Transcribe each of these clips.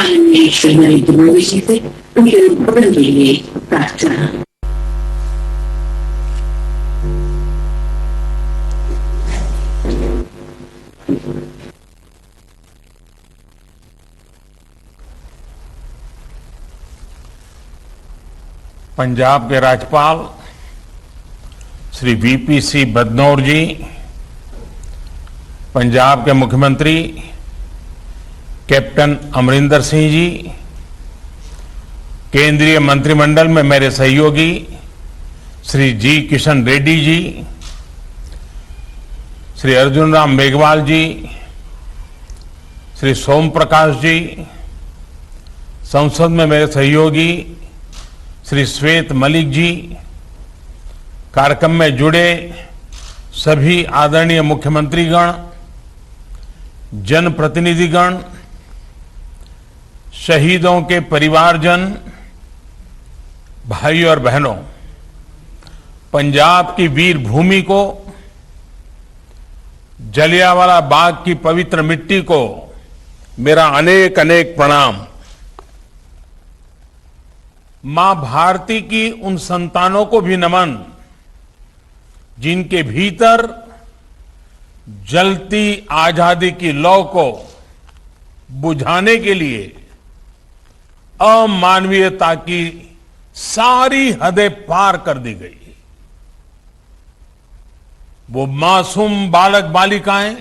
माननीय श्री नरेंद्र मोदी जी से उनके उद्बोधन के लिए प्रार्थना। पंजाब के राज्यपाल श्री वीपी सिंह बदनौर जी, पंजाब के मुख्यमंत्री कैप्टन अमरिंदर सिंह जी, केंद्रीय मंत्रिमंडल में मेरे सहयोगी श्री जी किशन रेड्डी जी, श्री अर्जुन राम मेघवाल जी, श्री सोम प्रकाश जी, संसद में मेरे सहयोगी श्री श्वेत मलिक जी, कार्यक्रम में जुड़े सभी आदरणीय मुख्यमंत्रीगण, जनप्रतिनिधिगण, शहीदों के परिवारजन, भाई और बहनों, पंजाब की वीर भूमि को, जलियांवाला बाग की पवित्र मिट्टी को मेरा अनेक अनेक प्रणाम। मां भारती की उन संतानों को भी नमन जिनके भीतर जलती आजादी की लौ को बुझाने के लिए अमानवीयता की सारी हदें पार कर दी गई। वो मासूम बालक बालिकाएं,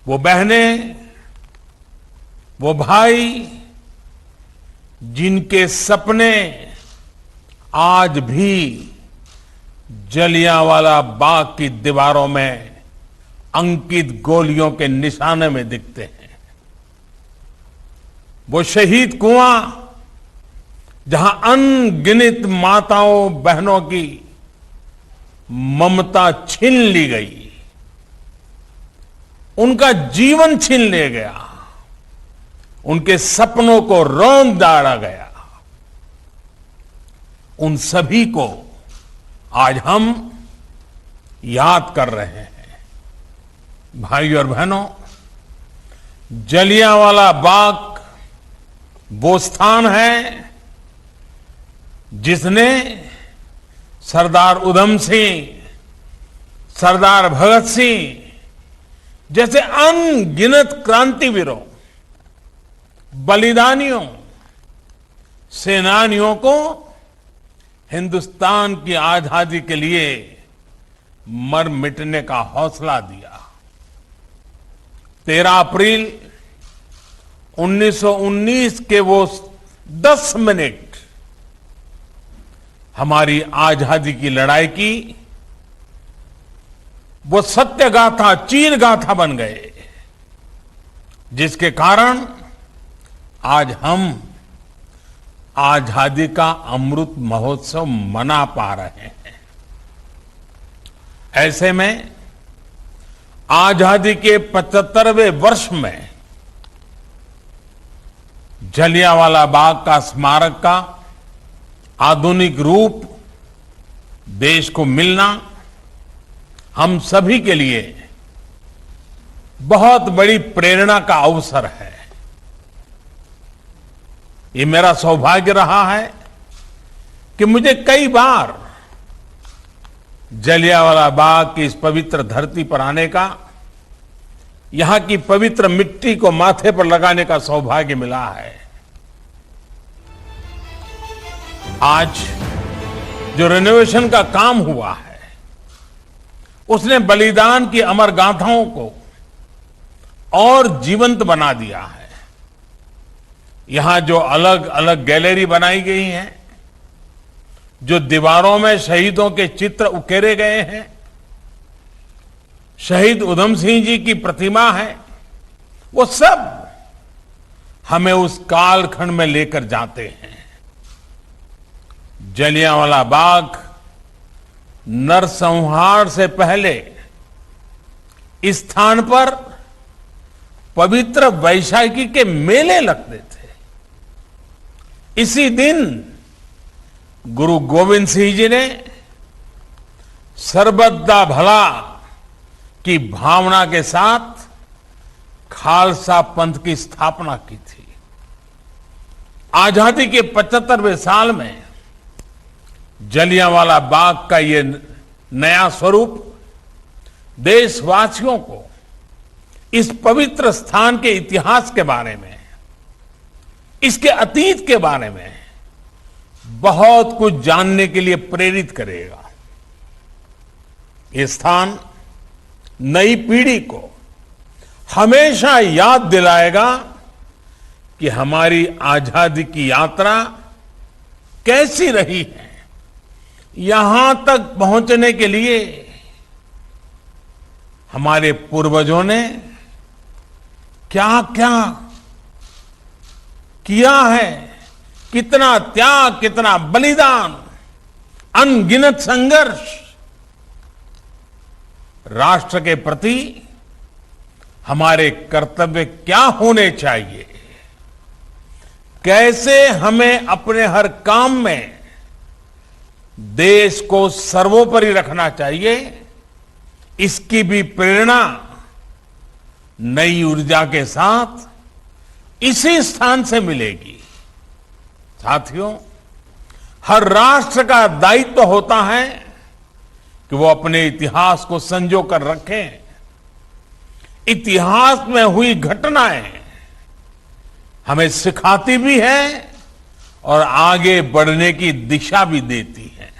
वो बहनें, वो भाई जिनके सपने आज भी जलियांवाला बाग की दीवारों में अंकित गोलियों के निशाने में दिखते हैं। वो शहीद कुआं जहां अनगिनत माताओं बहनों की ममता छीन ली गई, उनका जीवन छीन लिया गया, उनके सपनों को रौंद डाला गया, उन सभी को आज हम याद कर रहे हैं। भाई और बहनों, जलियांवाला बाग वो स्थान है जिसने सरदार उधम सिंह, सरदार भगत सिंह जैसे अनगिनत क्रांतिवीरों, बलिदानियों, सेनानियों को हिंदुस्तान की आजादी के लिए मर मिटने का हौसला दिया। 13 अप्रैल 1919 के वो 10 मिनट हमारी आजादी की लड़ाई की वो सत्य गाथा, चीर गाथा बन गए, जिसके कारण आज हम आजादी का अमृत महोत्सव मना पा रहे हैं। ऐसे में आजादी के 75वें वर्ष में जलियांवाला बाग का स्मारक का आधुनिक रूप देश को मिलना हम सभी के लिए बहुत बड़ी प्रेरणा का अवसर है। ये मेरा सौभाग्य रहा है कि मुझे कई बार जलियांवाला बाग की इस पवित्र धरती पर आने का, यहां की पवित्र मिट्टी को माथे पर लगाने का सौभाग्य मिला है। आज जो रेनोवेशन का काम हुआ है, उसने बलिदान की अमर गाथाओं को और जीवंत बना दिया है। यहां जो अलग अलग गैलरी बनाई गई हैं, जो दीवारों में शहीदों के चित्र उकेरे गए हैं, शहीद उधम सिंह जी की प्रतिमा है, वो सब हमें उस कालखंड में लेकर जाते हैं। जलियांवाला बाग नरसंहार से पहले इस स्थान पर पवित्र वैशाखी के मेले लगते थे। इसी दिन गुरु गोविंद सिंह जी ने सर्वदा भला की भावना के साथ खालसा पंथ की स्थापना की थी। आजादी के 75वें साल में जलियांवाला बाग का ये नया स्वरूप देशवासियों को इस पवित्र स्थान के इतिहास के बारे में, इसके अतीत के बारे में बहुत कुछ जानने के लिए प्रेरित करेगा। ये स्थान नई पीढ़ी को हमेशा याद दिलाएगा कि हमारी आजादी की यात्रा कैसी रही है। यहां तक पहुंचने के लिए हमारे पूर्वजों ने क्या क्या किया है, कितना त्याग, कितना बलिदान, अनगिनत संघर्ष। राष्ट्र के प्रति हमारे कर्तव्य क्या होने चाहिए, कैसे हमें अपने हर काम में देश को सर्वोपरि रखना चाहिए, इसकी भी प्रेरणा नई ऊर्जा के साथ इसी स्थान से मिलेगी। साथियों, हर राष्ट्र का दायित्व होता है कि वो अपने इतिहास को संजो कर रखे। इतिहास में हुई घटनाएं हमें सिखाती भी है और आगे बढ़ने की दिशा भी देती है।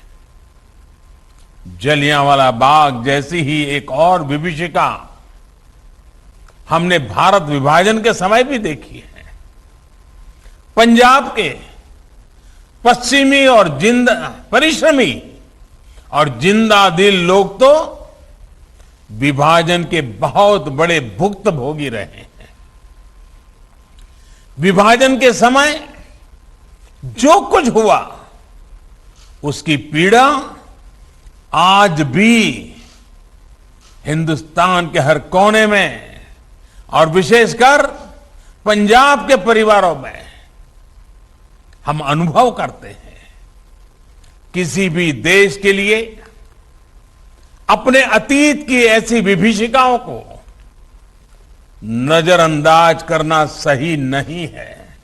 जलियांवाला बाग जैसी ही एक और विभीषिका हमने भारत विभाजन के समय भी देखी है। पंजाब के पश्चिमी और परिश्रमी और जिंदा दिल लोग तो विभाजन के बहुत बड़े भुक्तभोगी रहे हैं। विभाजन के समय जो कुछ हुआ उसकी पीड़ा आज भी हिंदुस्तान के हर कोने में और विशेषकर पंजाब के परिवारों में हम अनुभव करते हैं। किसी भी देश के लिए अपने अतीत की ऐसी विभीषिकाओं को नजरअंदाज करना सही नहीं है।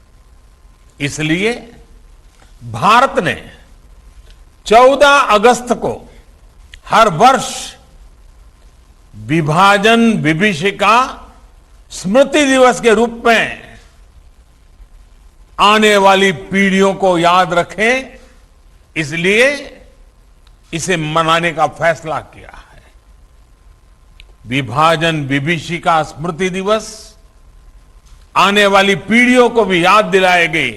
इसलिए भारत ने 14 अगस्त को हर वर्ष विभाजन विभीषिका स्मृति दिवस के रूप में आने वाली पीढ़ियों को याद रखें, इसलिए इसे मनाने का फैसला किया है। विभाजन विभीषिका स्मृति दिवस आने वाली पीढ़ियों को भी याद दिलाएगी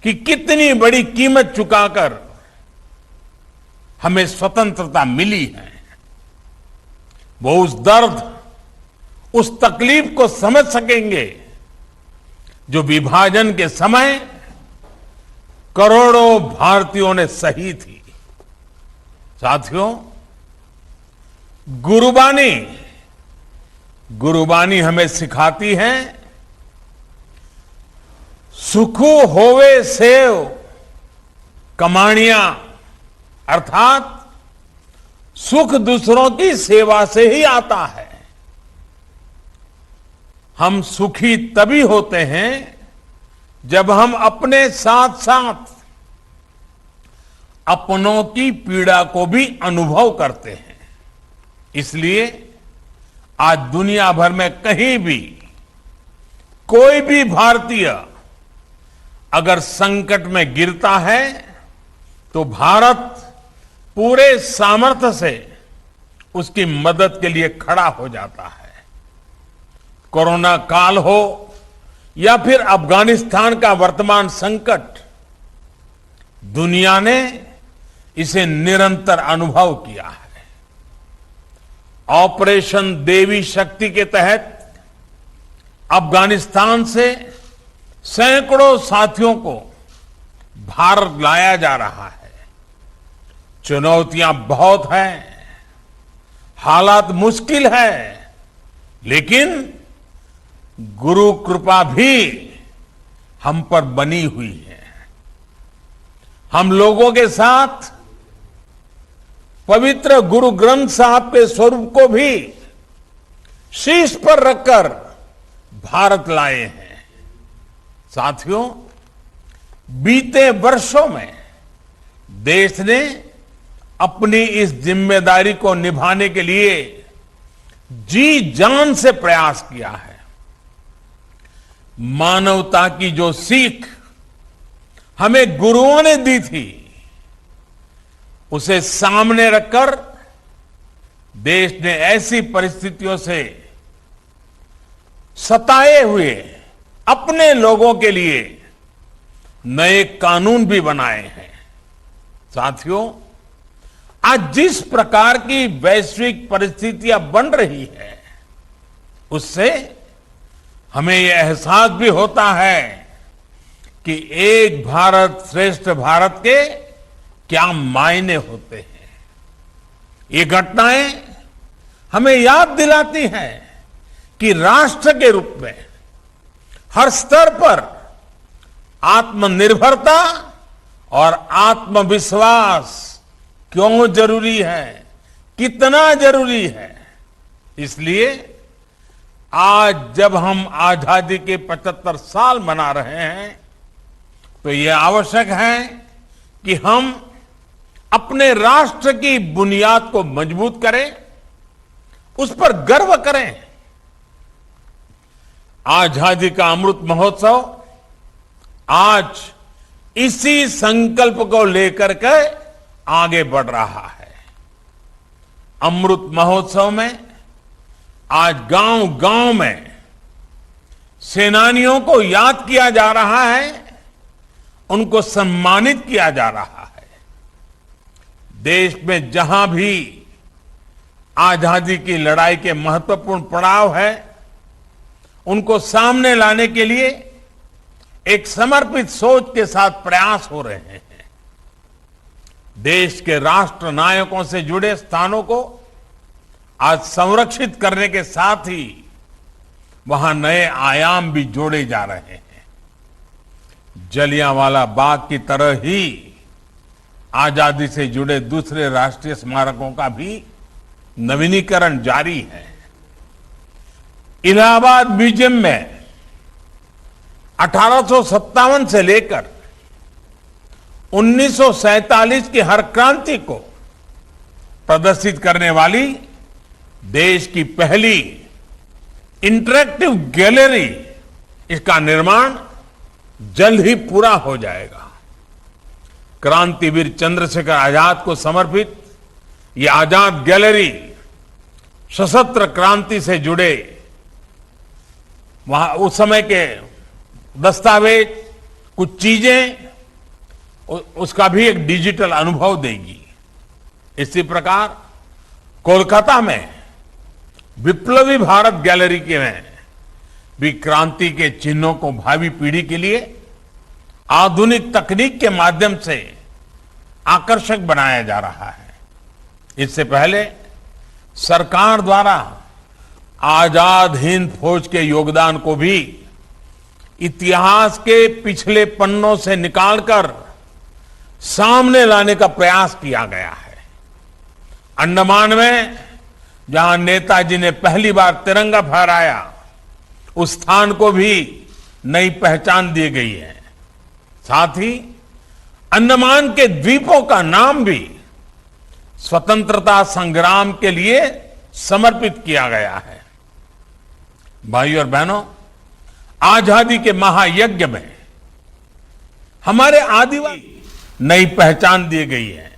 कि कितनी बड़ी कीमत चुकाकर हमें स्वतंत्रता मिली है। वो उस दर्द, उस तकलीफ को समझ सकेंगे जो विभाजन के समय करोड़ों भारतीयों ने सही थी। साथियों, गुरुबानी हमें सिखाती है, सुखु होवे सेव कमाणियां, अर्थात सुख दूसरों की सेवा से ही आता है। हम सुखी तभी होते हैं जब हम अपने साथ साथ अपनों की पीड़ा को भी अनुभव करते हैं। इसलिए आज दुनिया भर में कहीं भी कोई भी भारतीय अगर संकट में गिरता है तो भारत पूरे सामर्थ्य से उसकी मदद के लिए खड़ा हो जाता है। कोरोना काल हो या फिर अफगानिस्तान का वर्तमान संकट, दुनिया ने इसे निरंतर अनुभव किया है। ऑपरेशन देवी शक्ति के तहत अफगानिस्तान से सैकड़ों साथियों को भारत लाया जा रहा है। चुनौतियां बहुत हैं, हालात मुश्किल है, लेकिन गुरु कृपा भी हम पर बनी हुई है। हम लोगों के साथ पवित्र गुरु ग्रंथ साहब के स्वरूप को भी शीर्ष पर रखकर भारत लाए हैं। साथियों, बीते वर्षों में देश ने अपनी इस जिम्मेदारी को निभाने के लिए जी जान से प्रयास किया है। मानवता की जो सीख हमें गुरुओं ने दी थी, उसे सामने रखकर देश ने ऐसी परिस्थितियों से सताए हुए अपने लोगों के लिए नए कानून भी बनाए हैं। साथियों, आज जिस प्रकार की वैश्विक परिस्थितियां बन रही है, उससे हमें यह एहसास भी होता है कि एक भारत श्रेष्ठ भारत के क्या मायने होते हैं। ये घटनाएं हमें याद दिलाती हैं कि राष्ट्र के रूप में हर स्तर पर आत्मनिर्भरता और आत्मविश्वास क्यों जरूरी है, कितना जरूरी है। इसलिए आज जब हम आजादी के 75 साल मना रहे हैं, तो यह आवश्यक है कि हम अपने राष्ट्र की बुनियाद को मजबूत करें, उस पर गर्व करें। आजादी का अमृत महोत्सव आज इसी संकल्प को लेकर के आगे बढ़ रहा है। अमृत महोत्सव में आज गांव गांव में सेनानियों को याद किया जा रहा है, उनको सम्मानित किया जा रहा है। देश में जहां भी आजादी की लड़ाई के महत्वपूर्ण पड़ाव है, उनको सामने लाने के लिए एक समर्पित सोच के साथ प्रयास हो रहे हैं। देश के राष्ट्र नायकों से जुड़े स्थानों को आज संरक्षित करने के साथ ही वहां नए आयाम भी जोड़े जा रहे हैं। जलियांवाला बाग की तरह ही आजादी से जुड़े दूसरे राष्ट्रीय स्मारकों का भी नवीनीकरण जारी है। इलाहाबाद म्यूजियम में 1857 से लेकर 1947 की हर क्रांति को प्रदर्शित करने वाली देश की पहली इंटरैक्टिव गैलरी, इसका निर्माण जल्द ही पूरा हो जाएगा। क्रांतिवीर चंद्रशेखर आजाद को समर्पित यह आजाद गैलरी सशस्त्र क्रांति से जुड़े वहां उस समय के दस्तावेज, कुछ चीजें, उसका भी एक डिजिटल अनुभव देगी। इसी प्रकार कोलकाता में विप्लवी भारत गैलरी के में भी क्रांति के चिन्हों को भावी पीढ़ी के लिए आधुनिक तकनीक के माध्यम से आकर्षक बनाया जा रहा है। इससे पहले सरकार द्वारा आजाद हिंद फौज के योगदान को भी इतिहास के पिछले पन्नों से निकालकर सामने लाने का प्रयास किया गया है। अंडमान में जहां नेताजी ने पहली बार तिरंगा फहराया, उस स्थान को भी नई पहचान दी गई है। साथ ही अंडमान के द्वीपों का नाम भी स्वतंत्रता संग्राम के लिए समर्पित किया गया है। भाइयों और बहनों, आजादी के महायज्ञ में हमारे आदिवासी नई पहचान दी गई है।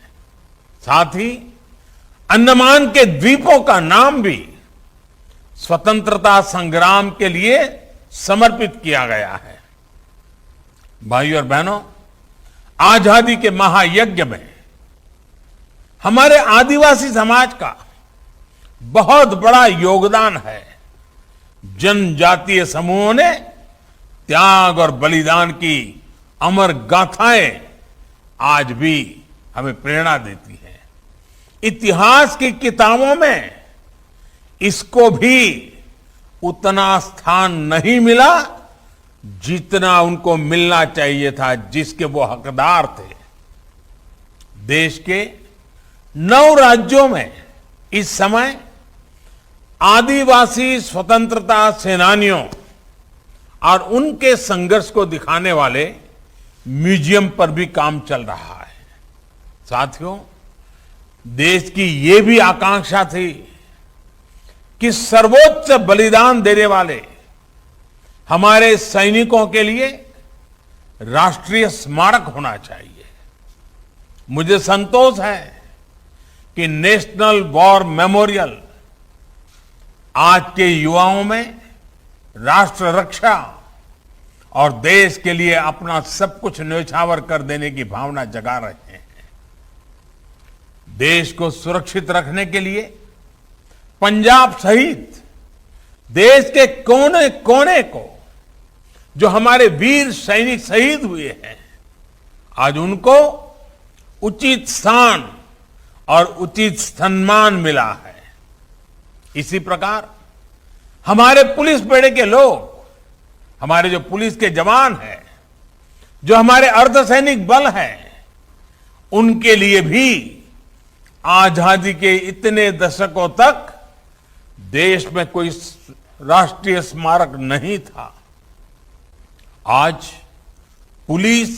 साथ ही अंडमान के द्वीपों का नाम भी स्वतंत्रता संग्राम के लिए समर्पित किया गया है। भाइयों और बहनों, आजादी के महायज्ञ में हमारे आदिवासी समाज का बहुत बड़ा योगदान है। जनजातीय समूहों ने त्याग और बलिदान की अमर गाथाएं आज भी हमें प्रेरणा देती है। इतिहास की किताबों में इसको भी उतना स्थान नहीं मिला जितना उनको मिलना चाहिए था, जिसके वो हकदार थे। देश के 9 राज्यों में इस समय आदिवासी स्वतंत्रता सेनानियों और उनके संघर्ष को दिखाने वाले म्यूजियम पर भी काम चल रहा है। साथियों, देश की ये भी आकांक्षा थी कि सर्वोच्च बलिदान देने वाले हमारे सैनिकों के लिए राष्ट्रीय स्मारक होना चाहिए। मुझे संतोष है कि नेशनल वॉर मेमोरियल आज के युवाओं में राष्ट्र रक्षा और देश के लिए अपना सब कुछ न्यौछावर कर देने की भावना जगा रहे हैं। देश को सुरक्षित रखने के लिए पंजाब सहित देश के कोने कोने को जो हमारे वीर सैनिक शहीद हुए हैं, आज उनको उचित स्थान और उचित सम्मान मिला है। इसी प्रकार हमारे पुलिस बेड़े के लोग, हमारे जो पुलिस के जवान हैं, जो हमारे अर्धसैनिक बल हैं, उनके लिए भी आजादी के इतने दशकों तक देश में कोई राष्ट्रीय स्मारक नहीं था। आज पुलिस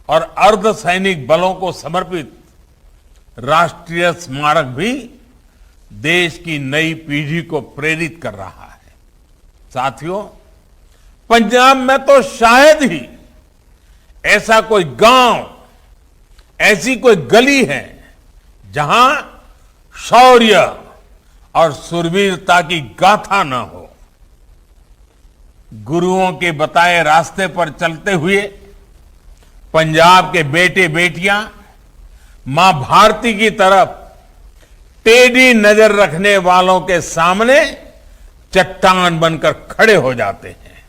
और अर्धसैनिक बलों को समर्पित राष्ट्रीय स्मारक भी देश की नई पीढ़ी को प्रेरित कर रहा है। साथियों, पंजाब में तो शायद ही ऐसा कोई गांव, ऐसी कोई गली है जहां शौर्य और सुरवीरता की गाथा न हो। गुरुओं के बताए रास्ते पर चलते हुए पंजाब के बेटे बेटियां मां भारती की तरफ टेढ़ी नजर रखने वालों के सामने चट्टान बनकर खड़े हो जाते हैं।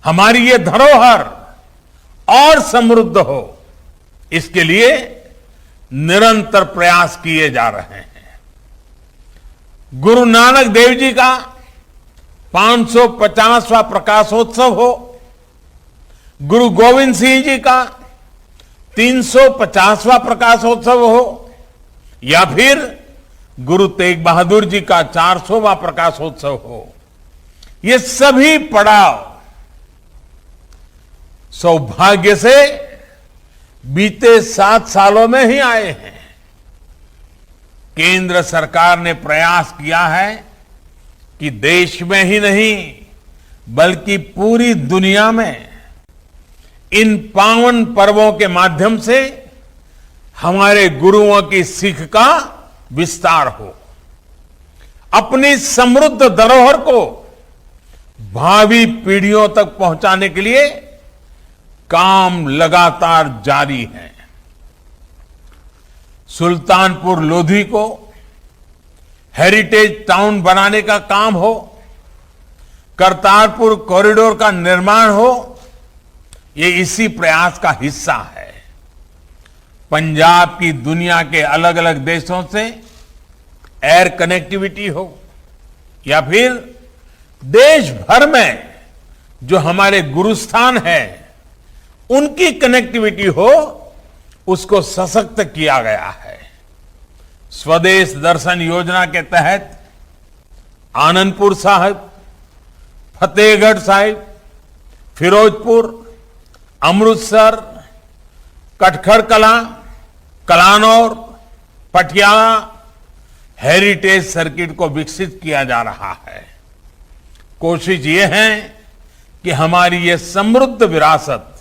हमारी ये धरोहर और समृद्ध हो, इसके लिए निरंतर प्रयास किए जा रहे हैं। गुरु नानक देव जी का 550वां प्रकाशोत्सव हो, गुरु गोविंद सिंह जी का 350वां प्रकाशोत्सव हो, या फिर गुरु तेग बहादुर जी का 400वां प्रकाशोत्सव हो, ये सभी पड़ाव सौभाग्य से बीते 7 सालों में ही आए हैं। केंद्र सरकार ने प्रयास किया है कि देश में ही नहीं बल्कि पूरी दुनिया में इन पावन पर्वों के माध्यम से हमारे गुरुओं की सीख का विस्तार हो। अपनी समृद्ध धरोहर को भावी पीढ़ियों तक पहुंचाने के लिए काम लगातार जारी है। सुल्तानपुर लोधी को हेरिटेज टाउन बनाने का काम हो, करतारपुर कॉरिडोर का निर्माण हो, ये इसी प्रयास का हिस्सा है। पंजाब की दुनिया के अलग अलग देशों से एयर कनेक्टिविटी हो, या फिर देश भर में जो हमारे गुरुस्थान है उनकी कनेक्टिविटी हो, उसको सशक्त किया गया है। स्वदेश दर्शन योजना के तहत आनंदपुर साहिब, फतेहगढ़ साहिब, फिरोजपुर, अमृतसर, कटखड़ कलां, कलानौर, पटियाला हेरिटेज सर्किट को विकसित किया जा रहा है। कोशिश ये है कि हमारी ये समृद्ध विरासत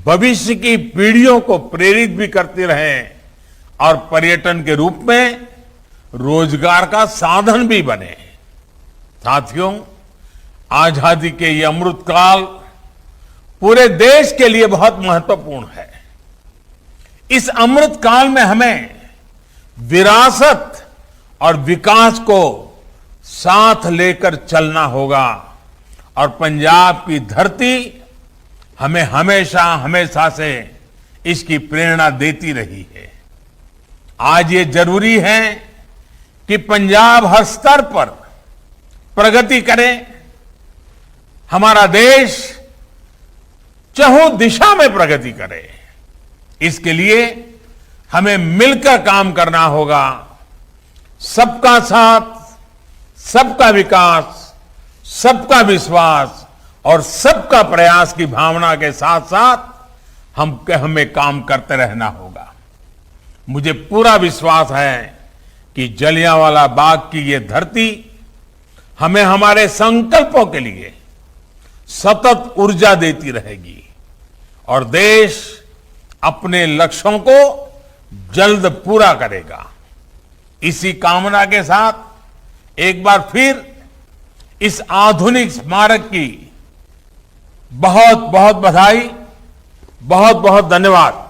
भविष्य की पीढ़ियों को प्रेरित भी करती रहे और पर्यटन के रूप में रोजगार का साधन भी बने। साथियों, आजादी के ये अमृतकाल पूरे देश के लिए बहुत महत्वपूर्ण है। इस अमृतकाल में हमें विरासत और विकास को साथ लेकर चलना होगा और पंजाब की धरती हमें हमेशा हमेशा से इसकी प्रेरणा देती रही है। आज ये जरूरी है कि पंजाब हर स्तर पर प्रगति करे, हमारा देश चहुं दिशा में प्रगति करे। इसके लिए हमें मिलकर काम करना होगा। सबका साथ, सबका विकास, सबका विश्वास और सबका प्रयास की भावना के साथ साथ हमें काम करते रहना होगा। मुझे पूरा विश्वास है कि जलियांवाला बाग की ये धरती हमें हमारे संकल्पों के लिए सतत ऊर्जा देती रहेगी और देश अपने लक्ष्यों को जल्द पूरा करेगा। इसी कामना के साथ एक बार फिर इस आधुनिक स्मारक की बहुत बहुत बधाई, बहुत बहुत धन्यवाद।